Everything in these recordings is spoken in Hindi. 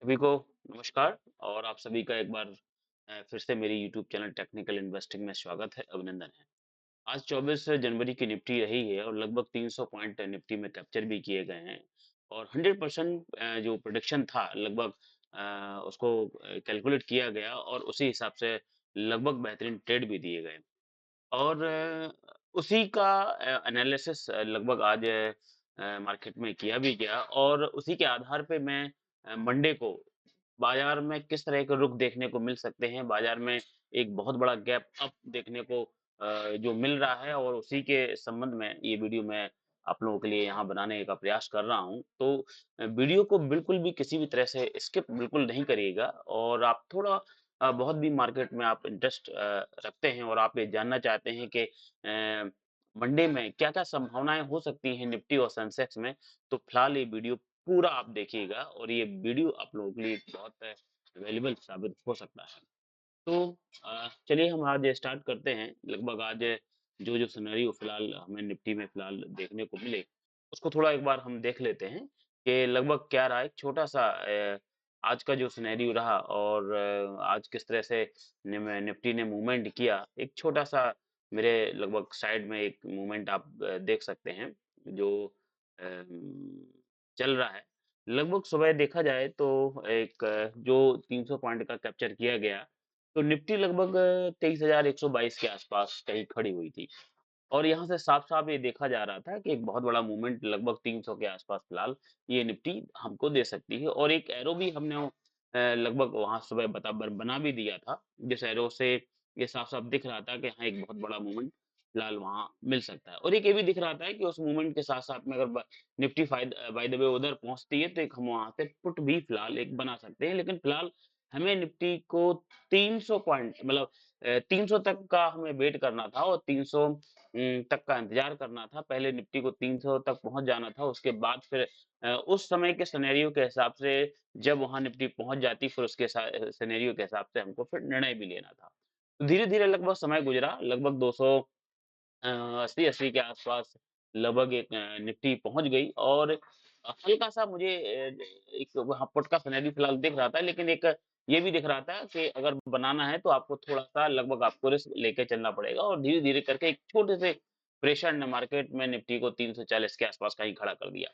सभी को नमस्कार और आप सभी का एक बार फिर से मेरे यूट्यूब चैनल टेक्निकल इन्वेस्टिंग में स्वागत है, अभिनंदन है। आज 24 जनवरी की निफ्टी रही है और लगभग 300 पॉइंट निफ्टी में कैप्चर भी किए गए हैं और 100% जो प्रेडिक्शन था लगभग उसको कैलकुलेट किया गया और उसी हिसाब से लगभग बेहतरीन ट्रेड भी दिए गए। और उसी का एनालिसिस लगभग आज मार्केट में किया भी गया और उसी के आधार पे मैं मंडे को बाजार में किस तरह के रुख देखने को मिल सकते हैं, बाजार में एक बहुत बड़ा गैप अप देखने को जो मिल रहा है और उसी के संबंध में ये वीडियो मैं आप लोगों के लिए यहाँ बनाने का प्रयास कर रहा हूँ। तो वीडियो को बिल्कुल भी किसी भी तरह से स्किप बिल्कुल नहीं करिएगा और आप थोड़ा बहुत भी मार्केट में आप इंटरेस्ट रखते हैं और आप ये जानना चाहते हैं कि मंडे में क्या-क्या संभावनाएँ हो सकती हैं निफ्टी और सेंसेक्स में, तो फिलहाल ये वीडियो पूरा आप देखिएगा और ये वीडियो आप लोगों के लिए बहुत वैल्यूएबल साबित हो सकता है। तो चलिए हम आज स्टार्ट करते हैं। लगभग आज जो-जो सिनेरियो फिलहाल हमें निफ्टी में फिलहाल देखने को मिले, उसको थोड़ा एक बार हम देख लेते हैं कि लगभग क्या रहा है। एक छोटा-सा आज का जो सिनेरियो रहा और आज किस तरह से निफ्टी ने मूवमेंट किया, एक छोटा-सा मेरे लगभग साइड में एक मूवमेंट आप देख सकते हैं, जो चल रहा है। लगभग सुबह देखा जाए तो एक जो 300 पॉइंट का कैप्चर किया गया, तो निफ्टी लगभग 23,122 के आसपास कहीं खड़ी हुई थी। और यहाँ से साफ-साफ ये देखा जा रहा था कि एक बहुत बड़ा मूवमेंट लगभग 300 के आसपास फिलहाल ये निफ्टी हमको दे सकती है और एक एरो भी हमने लगभग वहाँ सुबह बना भी दिया था। जिस एरो से ये साफ-साफ दिख रहा था कि हाँ, एक बहुत बड़ा मूवमेंट फिलहाल वहाँ मिल सकता है। और एक ये भी दिख रहा था कि उस मूवमेंट के साथ-साथ में अगर निफ्टी बाय द वे उधर पहुँचती है तो एक हम वहाँ से पुट भी फिलहाल एक बना सकते हैं। लेकिन फिलहाल हमें निफ्टी को 300 पॉइंट मतलब 300 तक का हमें वेट करना था और 300 तक का इंतज़ार करना था। पहले निफ्टी को 300 तक पहुँच जाना था, उसके बाद फिर उस समय के सिनेरियो के हिसाब से जब वहाँ निफ्टी पहुँच जाती, फिर उसके सिनेरियो के हिसाब से हमको फिर निर्णय भी लेना था। धीरे-धीरे लगभग समय गुज़रा, लगभग 200 80-80 के आसपास लगभग एक निफ्टी पहुँच गई और हल्का-सा मुझे एक वहाँ पुट का सिनेरियो फिलहाल दिख रहा था, लेकिन एक ये भी दिख रहा था कि अगर बनाना है तो आपको थोड़ा-सा लगभग आपको रिस्क लेके चलना पड़ेगा और धीरे-धीरे करके एक छोटे से प्रेशर ने मार्केट में निफ्टी को 340 के आसपास कहीं खड़ा कर दिया।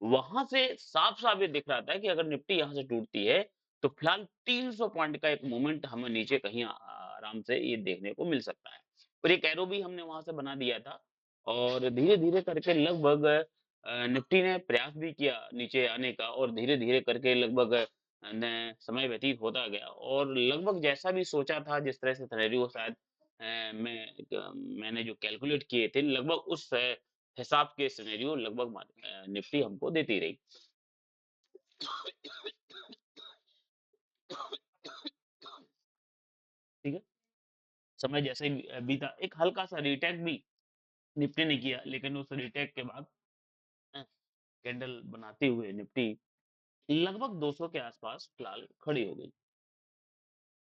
वहाँ से साफ-साफ ये दिख रहा था कि अगर निफ्टी यहाँ से टूटती है, तो फिलहाल 300 पॉइंट का एक मूवमेंट हमें नीचे कहीं आराम से ये देखने को मिल सकता है। और एक एरो भी हमने वहाँ से बना दिया था और धीरे-धीरे करके लगभग निफ्टी ने प्रयास भी किया नीचे आने का और धीरे-धीरे करके लगभग न समय व्यतीत होता गया और लगभग जैसा भी सोचा था, जिस तरह से सिनेरियो शायद मैंने जो कैलकुलेट किए थे, लगभग उस हिसाब के सिनेरियो लगभग निफ्टी हमको देती रही। ठीक है? समय जैसे ही बीता, एक हल्का-सा रीटेक भी निफ्टी ने किया, लेकिन उस रीटेक के बाद अ, कैंडल बनाते हुए निफ्टी लगभग 200 के आसपास फिलहाल खड़ी हो गई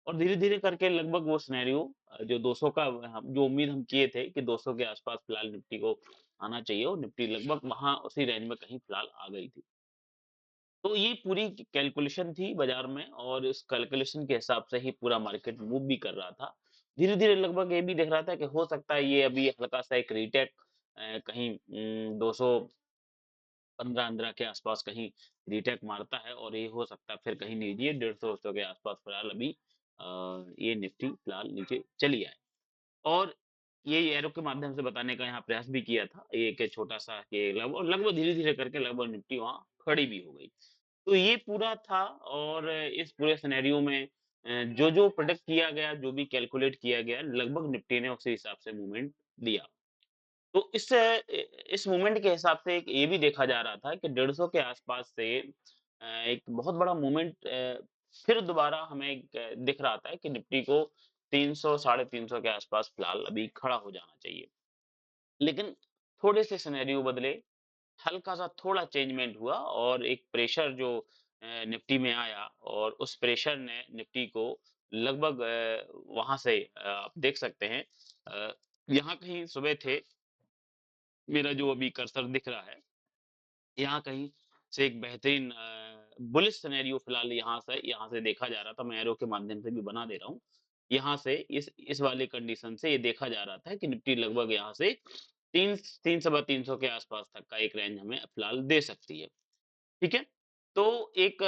और धीरे-धीरे करके लगभग वो सिनेरियो जो 200 का हम जो उम्मीद हम किए थे कि 200 के आसपास फिलहाल निफ्टी को आना चाहिए और निफ्टी लगभग वहाँ उसी रेंज में कहीं फिलहाल आ गई थी। तो ये पूरी कैलकुलेशन थी बाज़ार में और इस कैलकुलेशन के हिसाब से ही पूरा मार्केट मूव भी कर रहा था। धीरे-धीरे लगभग ये भी दिख रहा था कि हो सकता है ये अभी हल्का-सा एक रीटेक कहीं 200 15-15 के आसपास कहीं रीटेक मारता है और ये हो सकता है फिर कहीं नीचे 150-200 के आसपास फिलहाल अभी ये निफ्टी फिलहाल नीचे चली आए। और ये एरो के माध्यम से बताने का यहाँ प्रयास भी किया था। एक छोटा-सा कि लगभग धीरे-धीरे करके लगभग निफ्टी वहाँ खड़ी भी हो गई। तो ये पूरा था और इस पूरे सिनेरियो में जो-जो प्रेडिक्ट किया गया, जो भी कैलकुलेट किया गया, लगभग निफ्टी ने उसी हिसाब से मूवमेंट दिया। तो इस मूवमेंट के हिसाब से एक ये भी देखा जा रहा था कि 150 के आसपास से एक बहुत बड़ा मूवमेंट फिर दोबारा हमें एक दिख रहा था कि निफ्टी को 300 साढ़े 300 के आसपास फिलहाल अभी खड़ा हो जाना चाहिए। लेकिन थोड़े से सिनेरियो बदले, हल्का-सा थोड़ा चेंजमेंट हुआ और एक प्रेशर जो निफ्टी में आया और उस प्रेशर ने निफ्टी को लगभग वहाँ से आप देख सकते हैं यहाँ कहीं सुबह थे मेरा जो अभी कर्सर दिख रहा है, यहाँ कहीं से एक बेहतरीन बुलिश सिनेरियो फिलहाल यहाँ से देखा जा रहा था, मैं एरो के माध्यम से भी बना दे रहा हूँ। यहाँ से इस वाले कंडीशन से ये देखा जा रहा था कि निफ्टी लगभग यहाँ से 3 सवा 300 के आसपास तक का एक रेंज हमें फिलहाल दे सकती है। ठीक है? तो एक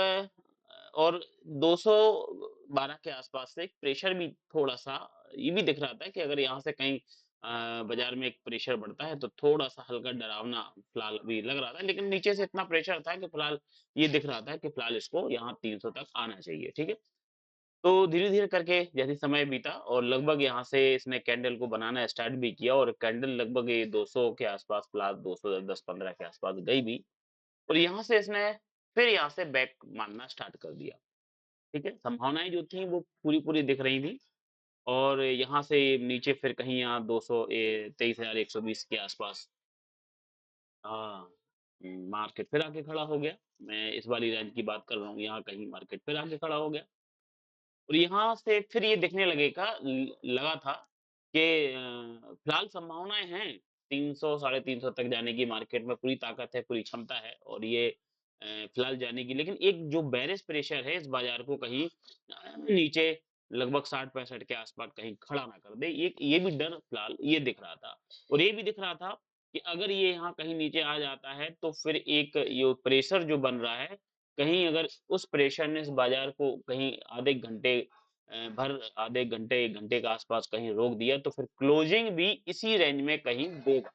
और 212 के आसपास से एक प्रेशर भी थोड़ा-सा ये भी दिख रहा था कि अगर यहाँ से कहीं बाज़ार में एक प्रेशर बढ़ता है तो थोड़ा-सा हल्का डरावना फिलहाल अभी लग रहा था। लेकिन नीचे से इतना प्रेशर था कि फिलहाल ये दिख रहा था कि फिलहाल इसको यहाँ 300 तक आना चाहिए, ठीक है? तो धीरे-धीरे करके जैसे समय बीता और लगभग यहाँ से इसने कैंडल को बनाना स्टार्ट भी किया और कैंडल लगभग ये 200 के आसपास फिलहाल 210-15 के आसपास गई भी। और यहाँ से इसने फिर यहाँ से बैक मारना स्टार्ट कर दिया, ठीक है? संभावनाएँ जो थी वो पूरी-पूरी दिख रही थी और यहाँ से नीचे फिर कहीं यहाँ 200 23,120 के आसपास हाँ, मार्केट फिर आके खड़ा हो गया। मैं इस वाली रेंज की बात कर रहा हूँ, यहाँ कहीं मार्केट फिर आके खड़ा हो गया। और यहाँ से फिर ये दिखने लगेगा लगा था कि फिलहाल संभावनाएँ हैं 300 साढ़े 300 तक जाने की मार्केट में पूरी ताकत है, पूरी क्षमता है और ये फिलहाल जाने की लेकिन एक जो बेयरिश प्रेशर है इस बाज़ार को कहीं नीचे लगभग 60-65 के आस-पास कहीं खड़ा ना कर दे। ये भी डर फिलहाल ये दिख रहा था और ये भी दिख रहा था कि अगर ये यहाँ कहीं नीचे आ जाता है तो फिर एक ये प्रेशर जो बन रहा है कहीं अगर उस प्रेशर ने इस बाजार को कहीं आधे घंटे आधे घंटे 1 घंटे के आसपास कहीं रोक दिया तो फिर क्लोजिंग भी इसी रेंज में कहीं देगा।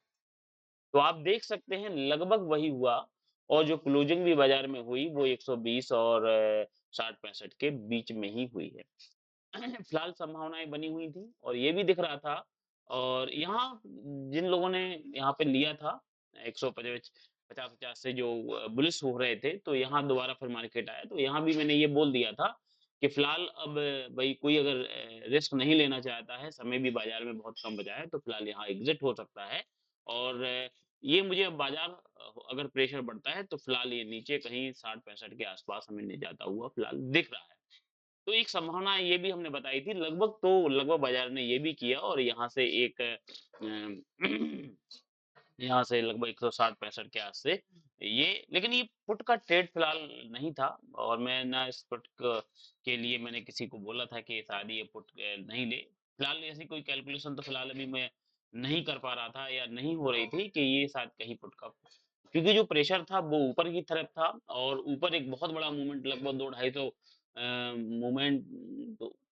तो आप देख सकते हैं लगभग वही हुआ और जो क्लोजिंग भी बाजार में हुई वो 120 और 60-65 के बीच में ही हुई है। फिलहाल संभावनाएँ बनी हुई थी और ये भी दिख रहा था और यहाँ जिन लोगों ने यहाँ पे लिया था 150 50-50 से जो बुलिश हो रहे थे, तो यहाँ दोबारा फिर मार्केट आया, तो यहाँ भी मैंने ये बोल दिया था कि फिलहाल अब भई कोई अगर रिस्क नहीं लेना चाहता है, समय भी बाज़ार में बहुत कम बचा है, तो फिलहाल यहाँ एग्ज़िट हो सकता है और ये मुझे अब बाज़ार अगर प्रेशर बढ़ता है, तो फिलहाल ये नीचे कहीं 60-65 के आसपास हमें ले जाता हुआ फिलहाल दिख रहा है। तो एक संभावना ये भी हमने बताई थी लगभग बाज़ार ने ये भी किया और यहाँ से एक यहाँ से लगभग 160-65 के आस से ये लेकिन ये पुट का ट्रेड फिलहाल नहीं था और मैं ना इस पुट के लिए मैंने किसी को बोला था कि शायद ये पुट नहीं ले। फिलहाल ऐसी कोई कैलकुलेशन तो फिलहाल अभी मैं नहीं कर पा रहा था या नहीं हो रही थी कि ये शायद कहीं पुट का क्योंकि जो प्रेशर था वो ऊपर की तरफ था और ऊपर एक बहुत बड़ा मूवमेंट लगभग 2 ढाई सौ मूवमेंट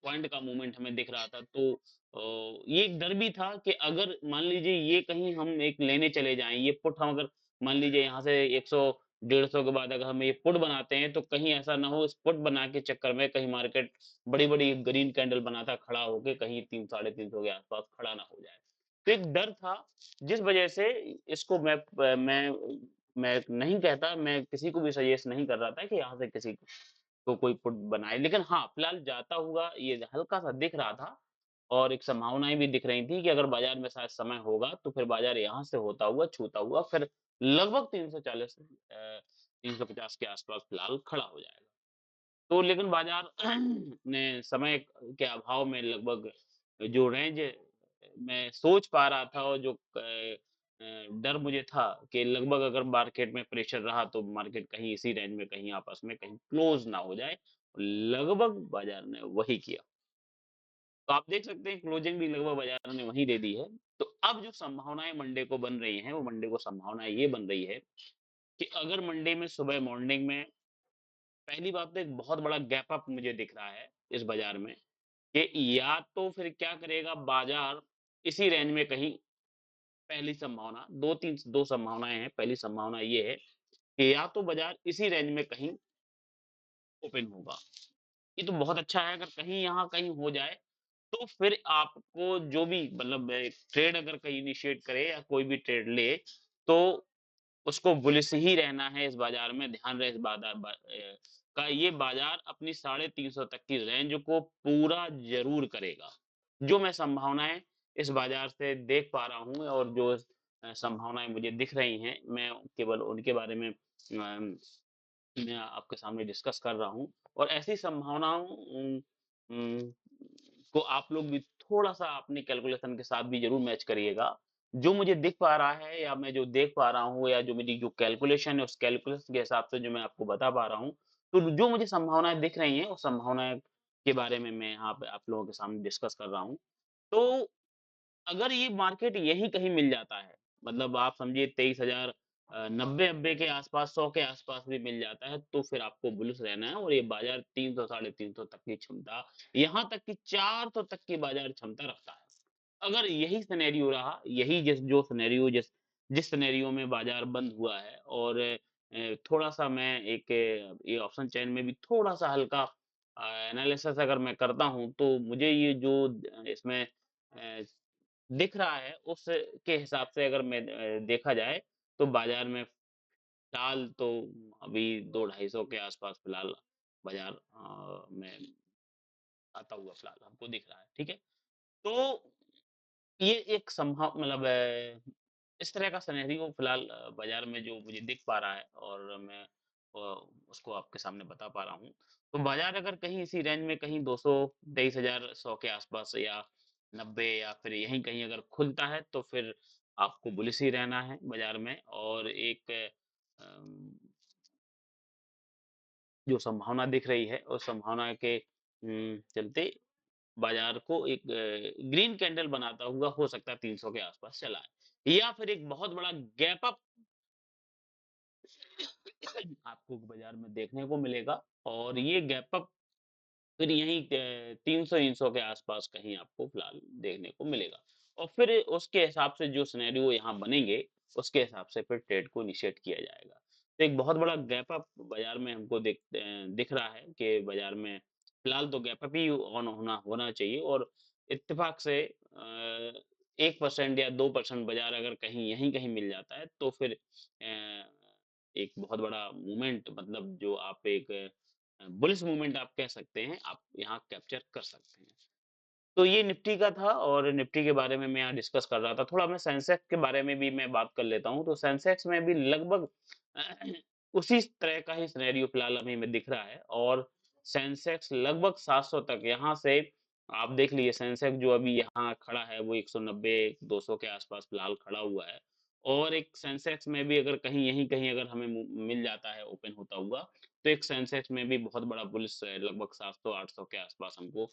पॉइंट का मूवमेंट हमें दिख रहा था तो ये एक डर भी था कि अगर मान लीजिए ये कहीं हम एक लेने चले जाएँ, ये पुट हम अगर मान लीजिए यहाँ से 100 150 के बाद अगर हम ये पुट बनाते हैं, तो कहीं ऐसा ना हो इस पुट बना के चक्कर में कहीं मार्केट बड़ी-बड़ी ग्रीन कैंडल बनाता खड़ा होके कहीं 3 साढ़े 300 के आस-पास खड़ा ना हो जाए। तो एक डर था, जिस वजह से इसको मैं नहीं कहता, मैं किसी को भी सजेस्ट नहीं कर रहा था कि यहाँ से किसी को कोई पुट बनाए। लेकिन हाँ, फिलहाल जाता हुआ ये हल्का-सा दिख रहा था और एक संभावनाएँ भी दिख रही थी कि अगर बाज़ार में शायद समय होगा, तो फिर बाज़ार यहाँ से होता हुआ, छूता हुआ फिर लगभग 340 350 के आस-पास फिलहाल खड़ा हो जाएगा। तो लेकिन बाज़ार ने समय के अभाव में लगभग जो रेंज मैं सोच पा रहा था और जो डर मुझे था कि लगभग अगर मार्केट में प्रेशर रहा तो मार्केट कहीं इसी रेंज में कहीं आपस में कहीं क्लोज़ ना हो जाए। लगभग बाज़ार ने वही किया। तो आप देख सकते हैं क्लोजिंग भी लगभग बाज़ार ने वही दे दी है। तो अब जो संभावनाएँ मंडे को बन रही हैं, वो मंडे को संभावनाएँ ये बन रही है कि अगर मंडे में सुबह मॉर्निंग में पहली बात तो एक बहुत बड़ा गैप अप मुझे दिख रहा है इस बाज़ार में कि या तो फिर क्या करेगा बाज़ार इसी रेंज में कहीं पहली संभावना 2 संभावनाएँ हैं। पहली संभावना ये है कि या तो बाज़ार इसी रेंज में कहीं ओपन होगा। ये तो बहुत अच्छा है अगर कहीं यहाँ कहीं हो जाए तो फिर आपको जो भी मतलब ट्रेड अगर कहीं इनिशिएट करे या कोई भी ट्रेड ले, तो उसको बुलिश ही रहना है इस बाज़ार में, ध्यान रहे इस का ये बाज़ार अपनी 350 तक की रेंज को पूरा ज़रूर करेगा। जो मैं संभावनाएँ इस बाज़ार से देख पा रहा हूँ और जो संभावनाएँ मुझे दिख रही हैं, मैं केवल उनके बारे में मैं आपके सामने डिस्कस कर रहा हूँ और ऐसी संभावनाओं उम, को आप लोग भी थोड़ा-सा अपनी कैलकुलेशन के साथ भी ज़रूर मैच करिएगा। जो मुझे दिख पा रहा है या मैं जो देख पा रहा हूँ या जो मेरी जो कैलकुलेशन है, उस कैलकुलेशन के हिसाब से जो मैं आपको बता पा रहा हूँ, तो जो मुझे संभावनाएँ दिख रही हैं, उस संभावनाएँ के बारे में मैं यहाँ पे आप लोगों के सामने डिस्कस कर रहा हूँ। तो अगर ये मार्केट यहीं कहीं मिल जाता है, मतलब आप समझिए 23,000 90-90 के आस-पास, 100 के आस-पास भी मिल जाता है, तो फिर आपको बुलिश रहना है और ये बाज़ार 300 साढ़े 300 तक की क्षमता, यहाँ तक कि 400 तक की बाज़ार क्षमता रखता है। अगर यही सिनेरियो रहा, यही जो सिनेरियो जिस सिनेरियो में बाज़ार बंद हुआ है और थोड़ा-सा मैं एक ये ऑप्शन चेन में भी थोड़ा-सा हल्का एनालिसिस अगर मैं करता हूँ, तो मुझे ये जो इसमें दिख रहा है, उसके हिसाब से अगर मैं देखा जाए, तो बाज़ार में फ़िलहाल तो अभी 2 ढाई सौ के आस-पास फ़िलहाल बाज़ार में आता हुआ फ़िलहाल हमको दिख रहा है, ठीक है? तो ये एक मतलब इस तरह का सिनेरियो फ़िलहाल बाज़ार में जो मुझे दिख पा रहा है और मैं उसको आपके सामने बता पा रहा हूँ। तो बाज़ार अगर कहीं इसी रेंज में कहीं 200 23,000 100 के आस-पास या 90 या फिर यहीं कहीं अगर खुलता है, तो फिर आपको बुलिश ही रहना है बाज़ार में और एक अम, जो संभावना दिख रही है, उस संभावना के चलते बाज़ार को एक ग्रीन कैंडल बनाता हुआ हो सकता है 300 के आस-पास चला है। या फिर एक बहुत बड़ा गैप अप आपको बाज़ार में देखने को मिलेगा और ये गैप अप फिर यहीं 300-300 के आस-पास कहीं आपको फ़िलहाल देखने को मिलेगा। और फिर उसके हिसाब से जो सिनेरियो यहाँ बनेंगे, उसके हिसाब से फिर ट्रेड को इनिशिएट किया जाएगा। तो एक बहुत बड़ा गैप अप बाज़ार में हमको दिख रहा है कि बाज़ार में फ़िलहाल तो गैप अप ही ऑन होना होना चाहिए और इत्तेफ़ाक से 1% या 2% बाज़ार अगर कहीं यहीं कहीं मिल जाता है, तो फिर एक बहुत बड़ा मूवमेंट मतलब जो आप एक बुलिश मूवमेंट आप कह सकते हैं, आप यहाँ कैप्चर कर सकते हैं। तो ये निफ्टी का था और निफ्टी के बारे में मैं यहाँ डिस्कस कर रहा था। थोड़ा मैं सेंसेक्स के बारे में भी मैं बात कर लेता हूँ। तो सेंसेक्स में भी लगभग उसी तरह का ही सिनेरियो फिलहाल अभी हमें दिख रहा है और सेंसेक्स लगभग 700 तक यहाँ से आप देख लीजिए सेंसेक्स जो अभी यहाँ खड़ा है वो 190 200 के आसपास फिलहाल खड़ा हुआ है। और एक सेंसेक्स में भी अगर कहीं यहीं कहीं अगर हमें मिल जाता है ओपन होता हुआ, तो एक सेंसेक्स में भी बहुत बड़ा बुलिश लगभग 700-800 के आसपास हमको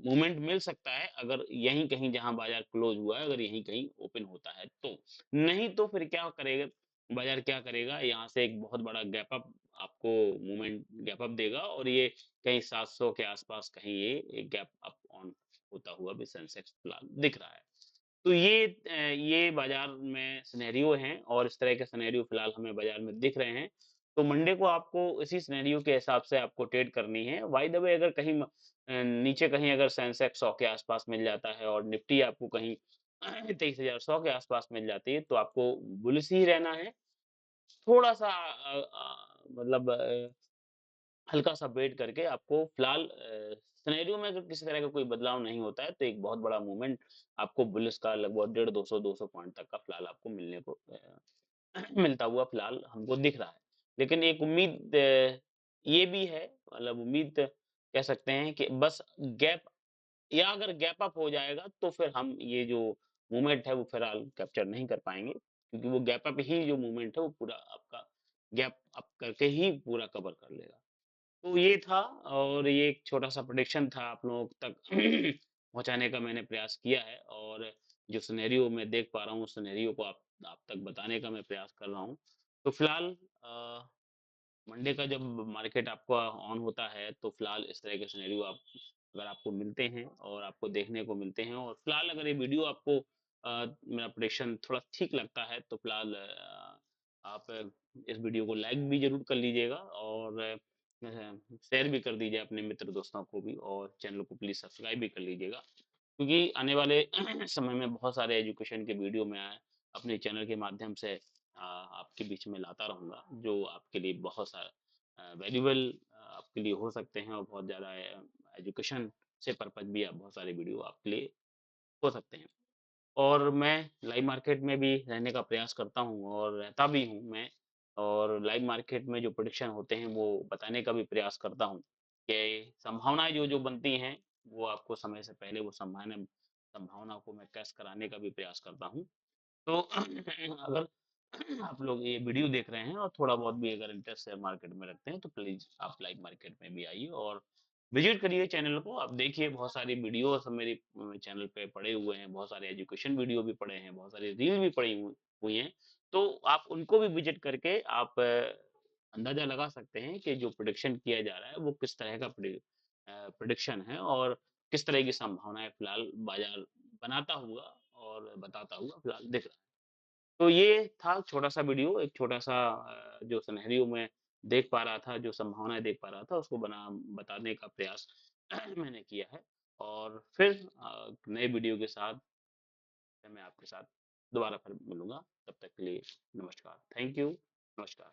मूवमेंट मिल सकता है अगर यहीं कहीं जहाँ बाजार क्लोज हुआ है अगर यहीं कहीं ओपन होता है तो। नहीं तो फिर क्या करेगा बाजार क्या करेगा यहाँ से एक बहुत बड़ा गैप अप आपको मूवमेंट गैप अप देगा और ये कहीं 700 के आसपास कहीं ये एक गैप अप ऑन होता हुआ भी सेंसेक्स फिलहाल दिख रहा है। तो ये बाज़ार में सिनेरियो हैं और इस तरह के सिनेरियो फिलहाल हमें बाज़ार में दिख रहे हैं। तो मंडे को आपको इसी सिनेरियो के हिसाब से आपको ट्रेड करनी है। बाय द वे अगर कहीं नीचे कहीं अगर सेंसेक्स 100 के आस-पास मिल जाता है और निफ्टी आपको कहीं 23,100 के आस-पास मिल जाती है, तो आपको बुलिश ही रहना है। थोड़ा-सा मतलब हल्का-सा वेट करके आपको फिलहाल सिनेरियो में अगर किसी तरह का कोई बदलाव नहीं होता है, तो एक बहुत बड़ा मूवमेंट आपको बुलिश का लगभग 150 200 पॉइंट तक का फिलहाल आपको मिलने को मिलता हुआ फिलहाल हमको दिख रहा है। लेकिन एक उम्मीद ये भी है मतलब उम्मीद कह सकते हैं कि बस गैप या अगर गैप अप हो जाएगा तो फिर हम ये जो मूवमेंट है वो फिलहाल कैप्चर नहीं कर पाएँगे। क्योंकि वो गैप अप ही जो मूवमेंट है वो पूरा आपका गैप अप करके ही पूरा कवर कर लेगा। तो ये था और ये एक छोटा-सा प्रेडिक्शन था आप लोगों तक पहुँचाने का मैंने प्रयास किया है और जो सिनेरियो मैं देख पा रहा हूँ, उस सिनेरियो को आप तक बताने का मैं प्रयास कर रहा हूँ। तो फिलहाल मंडे का जब मार्केट आपका ऑन होता है, तो फिलहाल इस तरह के सिनेरियो अगर आपको मिलते हैं और आपको देखने को मिलते हैं और फिलहाल अगर ये वीडियो आपको मेरा प्रेडिक्शन थोड़ा ठीक लगता है, तो फिलहाल आप इस वीडियो को लाइक भी ज़रूर कर लीजिएगा और शेयर भी कर दीजिए अपने मित्र दोस्तों को भी और चैनल को प्लीज़ सब्सक्राइब भी कर लीजिएगा। क्योंकि आने वाले समय में बहुत सारे एजुकेशन के वीडियो मैं अपने चैनल के माध्यम से आपके बीच में लाता रहूँगा, जो आपके लिए बहुत सारा वैल्यूएबल आपके लिए हो सकते हैं और बहुत ज़्यादा एजुकेशन से पर्पज़ भी बहुत सारे वीडियो आपके लिए हो सकते हैं। और मैं लाइव मार्केट में भी रहने का प्रयास करता हूँ और रहता भी हूँ मैं और लाइव मार्केट में जो प्रेडिक्शन होते हैं वो बताने का भी प्रयास करता हूँ कि संभावनाएँ जो-जो बनती हैं, वो आपको समय से पहले वो संभावना को मैं कैच कराने का भी प्रयास करता हूँ। तो अगर आप लोग ये वीडियो देख रहे हैं और थोड़ा बहुत भी अगर इंटरेस्ट शेयर मार्केट में रखते हैं तो प्लीज आप लाइव मार्केट में भी आइए और विजिट करिए चैनल को। आप देखिए बहुत सारी वीडियोस मेरे चैनल पे पड़े हुए हैं, बहुत सारे एजुकेशन वीडियो भी पड़े हैं, बहुत सारी रील भी पड़ी हुई हैं। तो आप उनको भी विजिट करके आप अंदाजा लगा सकते हैं कि जो प्रिडिक्शन किया जा रहा है वो किस तरह का प्रिडिक्शन है और किस तरह की संभावनाएं फिलहाल बाजार बनाता हुआ और बताता हुआ फिलहाल दिख रहा है। तो ये था छोटा-सा वीडियो, एक छोटा-सा जो सिनेरियो मैं देख पा रहा था, जो संभावनाएँ देख पा रहा था, उसको बताने का प्रयास मैंने किया है। और फिर नए वीडियो के साथ मैं आपके साथ दोबारा फिर मिलूँगा। तब तक के लिए नमस्कार। Thank you. नमस्कार।